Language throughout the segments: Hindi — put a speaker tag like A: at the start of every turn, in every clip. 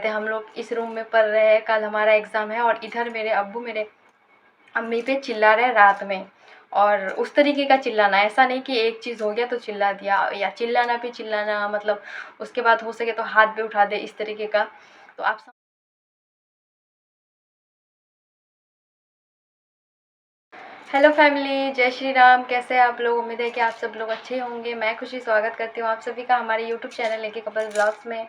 A: हम लोग इस रूम में पढ़ रहे हैं, कल हमारा एग्ज़ाम है। और इधर मेरे अब्बू मेरे अम्मी पे चिल्ला रहे रात में, और उस तरीके का चिल्लाना, ऐसा नहीं कि एक चीज़ हो गया तो चिल्ला दिया, या चिल्लाना पे चिल्लाना, मतलब उसके बाद हो सके तो हाथ भी उठा दे, इस तरीके का। तो आप हेलो फैमिली, जय श्री राम। कैसे हैं आप लोग? उम्मीद है कि आप सब लोग अच्छे होंगे। मैं खुशी स्वागत करती हूँ आप सभी का हमारे यूट्यूब चैनल लेके कपल ब्लॉग्स में।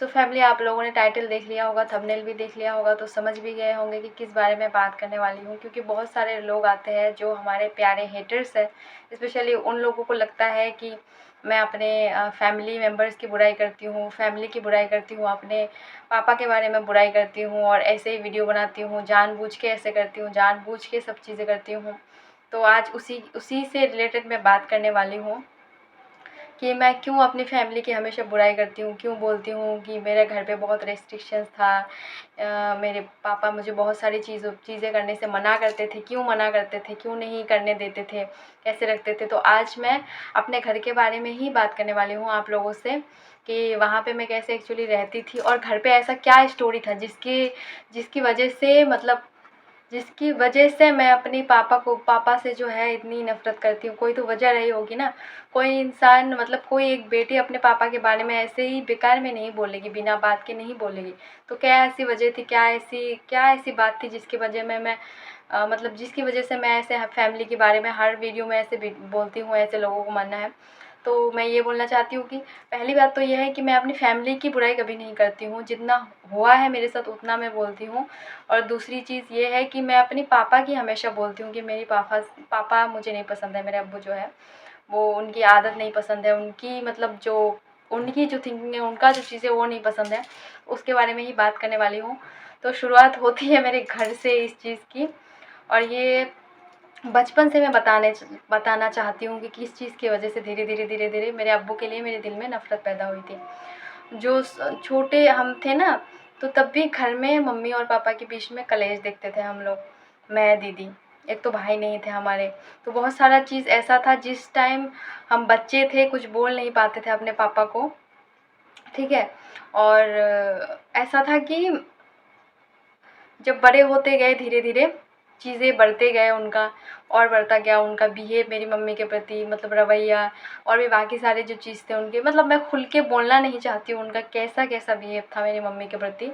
A: सो फैमिली, आप लोगों ने टाइटल देख लिया होगा, थंबनेल भी देख लिया होगा, तो समझ भी गए होंगे कि किस बारे में बात करने वाली हूँ। क्योंकि बहुत सारे लोग आते हैं जो हमारे प्यारे हेटर्स हैं, स्पेशली उन लोगों को लगता है कि मैं अपने फैमिली मेम्बर्स की बुराई करती हूँ, फैमिली की बुराई करती हूँ, अपने पापा के बारे में बुराई करती हूँ और ऐसे ही वीडियो बनाती हूँ, जानबूझ के ऐसे करती हूँ, जानबूझ के सब चीज़ें करती हूँ। तो आज उसी उसी से रिलेटेड मैं बात करने वाली हूँ कि मैं क्यों अपनी फैमिली की हमेशा बुराई करती हूँ, क्यों बोलती हूँ कि मेरे घर पे बहुत रेस्ट्रिक्शंस था। मेरे पापा मुझे बहुत सारी चीज़ें करने से मना करते थे, क्यों मना करते थे, क्यों नहीं करने देते थे, कैसे रखते थे। तो आज मैं अपने घर के बारे में ही बात करने वाली हूँ आप लोगों से, कि वहाँ पे मैं कैसे एक्चुअली रहती थी और घर पे ऐसा क्या स्टोरी था जिसकी वजह से, मतलब जिसकी वजह से मैं अपनी पापा से जो है इतनी नफ़रत करती हूँ। कोई तो वजह रही होगी ना। कोई इंसान, मतलब कोई एक बेटी अपने पापा के बारे में ऐसे ही बेकार में नहीं बोलेगी, बिना बात के नहीं बोलेगी। तो क्या ऐसी वजह थी, क्या ऐसी बात थी जिसकी वजह में मैं मतलब जिसकी वजह से मैं ऐसे फैमिली के बारे में हर वीडियो में ऐसे बोलती हूँ, ऐसे लोगों को मानना है। तो मैं ये बोलना चाहती हूँ कि पहली बात तो ये है कि मैं अपनी फैमिली की बुराई कभी नहीं करती हूँ, जितना हुआ है मेरे साथ उतना मैं बोलती हूँ। और दूसरी चीज़ ये है कि मैं अपने पापा की हमेशा बोलती हूँ कि मेरी पापा मुझे नहीं पसंद है। मेरे अब्बू जो है वो, उनकी आदत नहीं पसंद है, उनकी मतलब जो उनकी जो थिंकिंग है, उनका जो चीज़ें वो नहीं पसंद है। उसके बारे में ही बात करने वाली हूँ। तो शुरुआत होती है मेरे घर से इस चीज़ की। और ये बचपन से मैं बताना चाहती हूँ कि किस चीज़ की वजह से धीरे धीरे मेरे अब्बू के लिए मेरे दिल में नफ़रत पैदा हुई थी। जो छोटे हम थे ना, तो तब भी घर में मम्मी और पापा के बीच में कलेश देखते थे हम लोग, मैं, दीदी। एक तो भाई नहीं थे हमारे। तो बहुत सारा चीज़ ऐसा था जिस टाइम हम बच्चे थे, कुछ बोल नहीं पाते थे अपने पापा को, ठीक है। और ऐसा था कि जब बड़े होते गए धीरे धीरे, चीज़ें बढ़ते गए उनका, और बढ़ता गया उनका बिहेव मेरी मम्मी के प्रति, मतलब रवैया, और भी बाकी सारे जो चीज़ थे उनके, मतलब मैं खुल के बोलना नहीं चाहती हूँ उनका कैसा कैसा बिहेव था मेरी मम्मी के प्रति,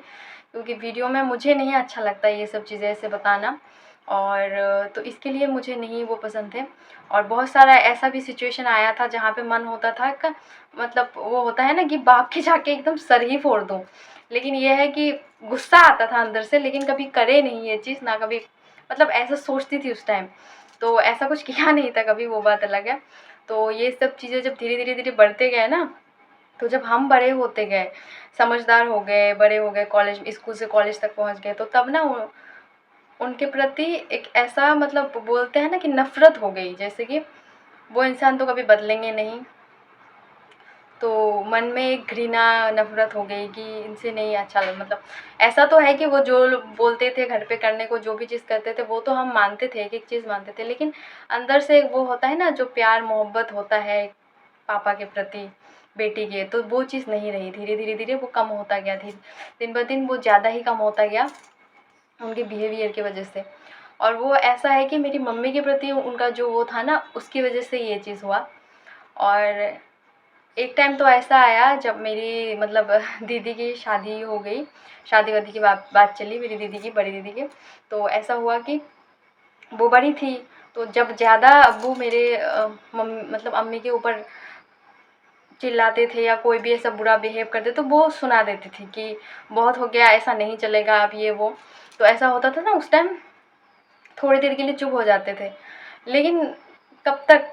A: क्योंकि वीडियो में मुझे नहीं अच्छा लगता ये सब चीज़ें ऐसे बताना। और तो इसके लिए मुझे नहीं वो पसंद थे। और बहुत सारा ऐसा भी सिचुएशन आया था जहाँ पे मन होता था मतलब वो होता है ना कि बाप के जाके एकदम सर ही फोड़ दूँ। लेकिन ये है कि गुस्सा आता था अंदर से, लेकिन कभी करे नहीं ये चीज़, ना कभी, मतलब ऐसा सोचती थी उस टाइम। तो ऐसा कुछ किया नहीं था कभी, वो बात अलग है। तो ये सब चीज़ें जब धीरे धीरे बढ़ते गए ना, तो जब हम बड़े होते गए, समझदार हो गए, बड़े हो गए, कॉलेज, स्कूल से कॉलेज तक पहुँच गए, तो तब ना उनके प्रति एक ऐसा, मतलब बोलते हैं ना कि नफ़रत हो गई, जैसे कि वो इंसान तो कभी बदलेंगे नहीं। तो मन में एक घृणा, नफ़रत हो गई कि इनसे नहीं अच्छा लग, मतलब ऐसा तो है कि वो जो बोलते थे घर पे करने को, जो भी चीज़ करते थे वो तो हम मानते थे, एक-एक चीज़ मानते थे। लेकिन अंदर से वो होता है ना जो प्यार मोहब्बत होता है पापा के प्रति बेटी के, तो वो चीज़ नहीं रही। धीरे धीरे वो कम होता गया, दिन ब दिन वो ज़्यादा ही कम होता गया उनके बिहेवियर की वजह से। और वो ऐसा है कि मेरी मम्मी के प्रति उनका जो वो था ना, उसकी वजह से ये चीज़ हुआ। और एक टाइम तो ऐसा आया जब मेरी, मतलब दीदी की शादी हो गई, शादी-वादी की बात चली मेरी दीदी की, बड़ी दीदी की। तो ऐसा हुआ कि वो बड़ी थी, तो जब ज़्यादा अब्बू मेरे मतलब अम्मी के ऊपर चिल्लाते थे या कोई भी ऐसा बुरा बिहेव करते, तो वो सुना देती थी कि बहुत हो गया, ऐसा नहीं चलेगा अब, ये वो। तो ऐसा होता था ना उस टाइम, थोड़ी देर के लिए चुप हो जाते थे। लेकिन कब तक,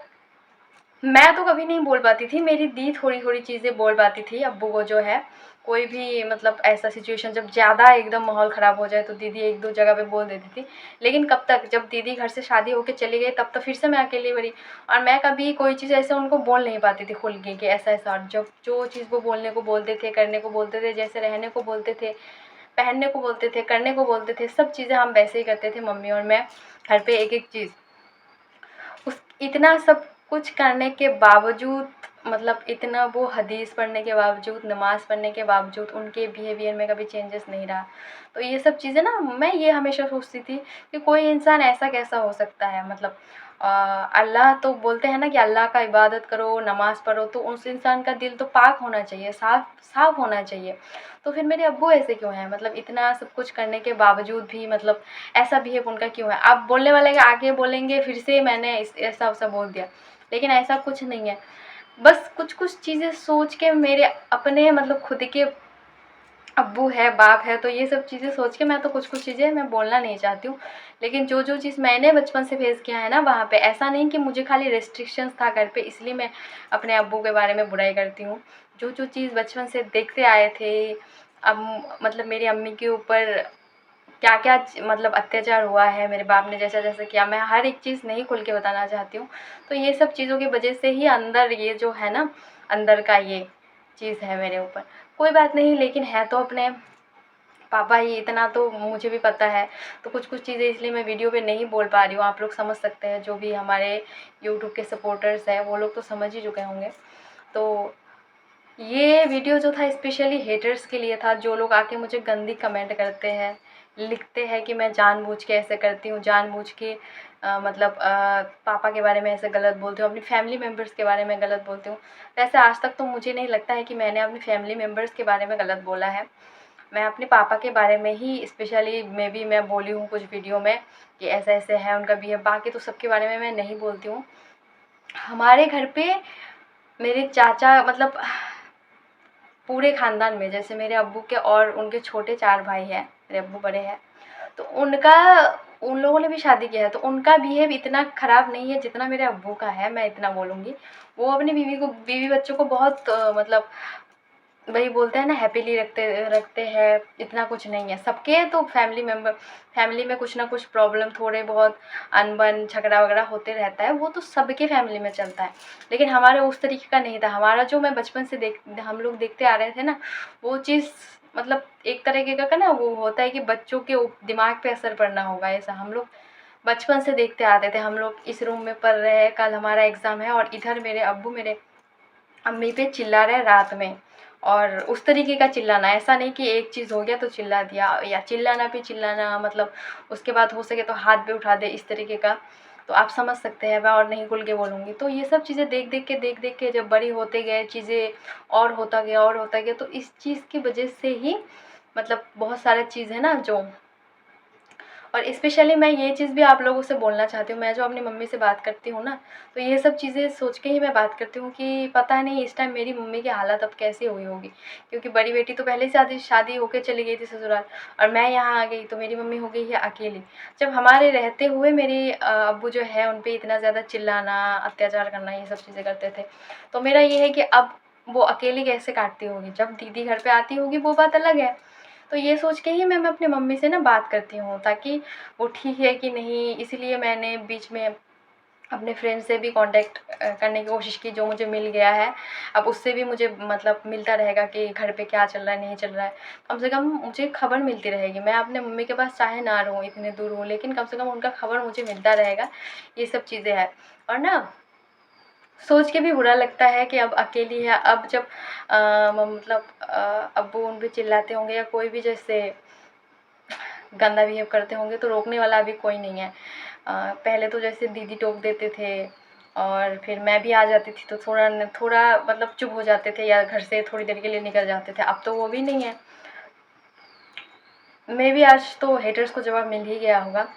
A: मैं तो कभी नहीं बोल पाती थी, मेरी दी थोड़ी-थोड़ी चीज़ें बोल पाती थी अब्बू को जो है। कोई भी, मतलब ऐसा सिचुएशन जब ज़्यादा एकदम माहौल ख़राब हो जाए तो दीदी 1-2 जगह पे बोल देती थी। लेकिन कब तक, जब दीदी घर से शादी होके चली गई तब तो फिर से मैं अकेली बड़ी, और मैं कभी कोई चीज़ ऐसे उनको बोल नहीं पाती थी खुल के कि ऐसा-ऐसा। और जब जो चीज़ वो बोलने को बोलते थे, करने को बोलते थे, जैसे रहने को बोलते थे, पहनने को बोलते थे, करने को बोलते थे, सब चीज़ें हम वैसे ही करते थे मम्मी और मैं, घर पे एक-एक चीज़। उस इतना सब कुछ करने के बावजूद, मतलब इतना वो हदीस पढ़ने के बावजूद, नमाज़ पढ़ने के बावजूद उनके बिहेवियर में कभी चेंजेस नहीं रहा। तो ये सब चीज़ें ना मैं ये हमेशा सोचती थी कि कोई इंसान ऐसा कैसा हो सकता है, मतलब अल्लाह तो बोलते हैं ना कि अल्लाह का इबादत करो, नमाज़ पढ़ो, तो उस इंसान का दिल तो पाक होना चाहिए, साफ़ साफ़ होना चाहिए। तो फिर मेरे अब्बू ऐसे क्यों हैं, मतलब इतना सब कुछ करने के बावजूद भी मतलब ऐसा बिहेव उनका क्यों है। आप बोलने वाले के आगे बोलेंगे फिर से मैंने ऐसा वैसा बोल दिया, लेकिन ऐसा कुछ नहीं है। बस कुछ कुछ चीज़ें सोच के मेरे अपने मतलब खुद के अब्बू है, बाप है, तो ये सब चीज़ें सोच के मैं तो कुछ-कुछ चीज़ें मैं बोलना नहीं चाहती हूँ। लेकिन जो-जो चीज़ मैंने बचपन से फेस किया है ना वहाँ पे, ऐसा नहीं कि मुझे खाली रिस्ट्रिक्शंस था घर पे इसलिए मैं अपने अब्बू के बारे में बुराई करती हूँ। जो-जो चीज़ बचपन से देखते आए थे, अब मतलब मेरी अम्मी के ऊपर क्या-क्या मतलब अत्याचार हुआ है, मेरे बाप ने जैसा-जैसा किया, मैं हर एक चीज़ नहीं खुल के बताना चाहती हूँ। तो ये सब चीज़ों की वजह से ही अंदर ये जो है ना, अंदर का ये चीज़ है मेरे ऊपर। कोई बात नहीं, लेकिन है तो अपने पापा ही, इतना तो मुझे भी पता है। तो कुछ-कुछ चीज़ें इसलिए मैं वीडियो पे नहीं बोल पा रही हूँ, आप लोग समझ सकते हैं, जो भी हमारे यूट्यूब के सपोर्टर्स हैं, वो लोग तो समझ ही चुके होंगे। तो ये वीडियो जो था स्पेशली हेटर्स के लिए था, जो लोग आके मुझे गंदी कमेंट करते हैं, लिखते हैं कि मैं जानबूझ के ऐसे करती हूँ, जानबूझ के मतलब पापा के बारे में ऐसे गलत बोलती हूँ, अपनी फैमिली मेम्बर्स के बारे में गलत बोलती हूँ। वैसे आज तक तो मुझे नहीं लगता है कि मैंने अपनी फैमिली मेम्बर्स के बारे में गलत बोला है। मैं अपने पापा के बारे में ही स्पेशली मैं बोली हूँ कुछ वीडियो में कि ऐसे-ऐसे है उनका बिहेव, बाकी तो सबके बारे में मैं नहीं बोलती हूँ। हमारे घर पे मेरे चाचा मतलब पूरे ख़ानदान में, जैसे मेरे अब्बू के और उनके छोटे 4 भाई हैं, मेरे अब्बू बड़े हैं, तो उन लोगों ने भी शादी किया है, तो उनका बिहेव इतना ख़राब नहीं है जितना मेरे अब्बू का है, मैं इतना बोलूँगी। वो अपनी बीवी बच्चों को बहुत मतलब वही बोलते हैं ना हैप्पीली रखते रखते हैं, इतना कुछ नहीं है। सबके तो फैमिली में कुछ ना कुछ प्रॉब्लम, थोड़े बहुत अनबन, झगड़ा-वगड़ा होते रहता है, वो तो सबके फैमिली में चलता है। लेकिन हमारा उस तरीके का नहीं था। हमारा जो मैं बचपन से हम लोग देखते आ रहे थे ना, वो चीज़ मतलब एक तरीके का ना वो होता है कि बच्चों के दिमाग पे असर पड़ना होगा, ऐसा हम लोग बचपन से देखते आते थे। हम लोग इस रूम में पढ़ रहे हैं, कल हमारा एग्ज़ाम है और इधर मेरे अब्बू मेरे अम्मी पे चिल्ला रहे रात में, और उस तरीके का चिल्लाना, ऐसा नहीं कि एक चीज़ हो गया तो चिल्ला दिया, या चिल्लाना पे चिल्लाना मतलब उसके बाद हो सके तो हाथ भी उठा दे, इस तरीके का। तो आप समझ सकते हैं, मैं और नहीं खुल के बोलूँगी। तो ये सब चीज़ें देख देख के जब बड़ी होते गए, चीज़ें और होता गया, तो इस चीज़ की वजह से ही मतलब बहुत सारी चीज़ है ना जो, और स्पेशली मैं ये चीज़ भी आप लोगों से बोलना चाहती हूँ, मैं जो अपनी मम्मी से बात करती हूँ ना, तो ये सब चीज़ें सोच के ही मैं बात करती हूँ कि पता नहीं इस टाइम मेरी मम्मी की हालत अब कैसी हुई होगी। क्योंकि बड़ी बेटी तो पहले ही शादी होके चली गई थी ससुराल, और मैं यहाँ आ गई तो मेरी मम्मी हो गई है अकेली। जब हमारे रहते हुए मेरे अब्बू जो है उन पे इतना ज़्यादा चिल्लाना, अत्याचार करना, ये सब चीज़ें करते थे, तो मेरा ये है कि अब वो अकेली कैसे काटती होगी, जब दीदी घर पे आती होगी वो बात अलग है। तो ये सोच के ही मैं अपनी मम्मी से ना बात करती हूँ, ताकि वो ठीक है कि नहीं, इसीलिए मैंने बीच में अपने फ्रेंड से भी कांटेक्ट करने की कोशिश की, जो मुझे मिल गया है। अब उससे भी मुझे मतलब मिलता रहेगा कि घर पे क्या चल रहा है, नहीं चल रहा है। कम से कम मुझे खबर मिलती रहेगी। मैं अपने मम्मी के पास चाहे ना रहूँ, इतने दूर हूँ, लेकिन कम से कम उनका खबर मुझे मिलता रहेगा। ये सब चीज़ें हैं, और ना सोच के भी बुरा लगता है कि अब अकेली है। अब जब मतलब अब्बू उन पे चिल्लाते होंगे या कोई भी जैसे गंदा बिहेव करते होंगे, तो रोकने वाला अभी कोई नहीं है। पहले तो जैसे दीदी टोक देते थे और फिर मैं भी आ जाती थी, तो थोड़ा मतलब चुप हो जाते थे या घर से थोड़ी देर के लिए निकल जाते थे। अब तो वो भी नहीं है। मे बी आज तो हेटर्स को जवाब मिल ही गया होगा।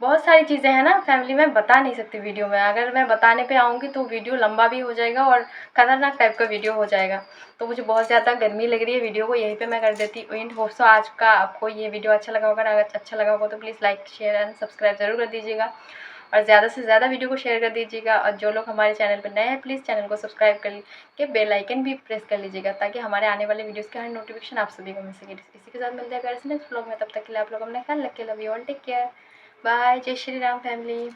A: बहुत सारी चीज़ें हैं ना फैमिली में, बता नहीं सकती वीडियो में। अगर मैं बताने पे आऊँगी तो वीडियो लंबा भी हो जाएगा और खतरनाक टाइप का वीडियो हो जाएगा। तो मुझे बहुत ज़्यादा गर्मी लग रही है, वीडियो को यहीं पे मैं कर देती हूँ एंड। होप सो आज का आपको ये वीडियो अच्छा लगा होगा। अगर अच्छा लगा होगा तो please like, share and subscribe ज़रूर कर दीजिएगा, और ज़्यादा से ज़्यादा वीडियो को शेयर कर दीजिएगा। और जो लोग हमारे चैनल पर नए हैं, प्लीज़ चैनल को सब्सक्राइब कर के बेल आइकन भी प्रेस कर लीजिएगा, ताकि हमारे आने वाले वीडियोज़ का हर नोटिफिकेशन आप सभी को मिल सके। इसी के साथ मिलते हैं प्यारे से नेक्स्ट व्लॉग में। तब तक के लिए आप लोग अपना ख्याल रखिए। Love you all, take care, bye, जय श्री राम फैमिली।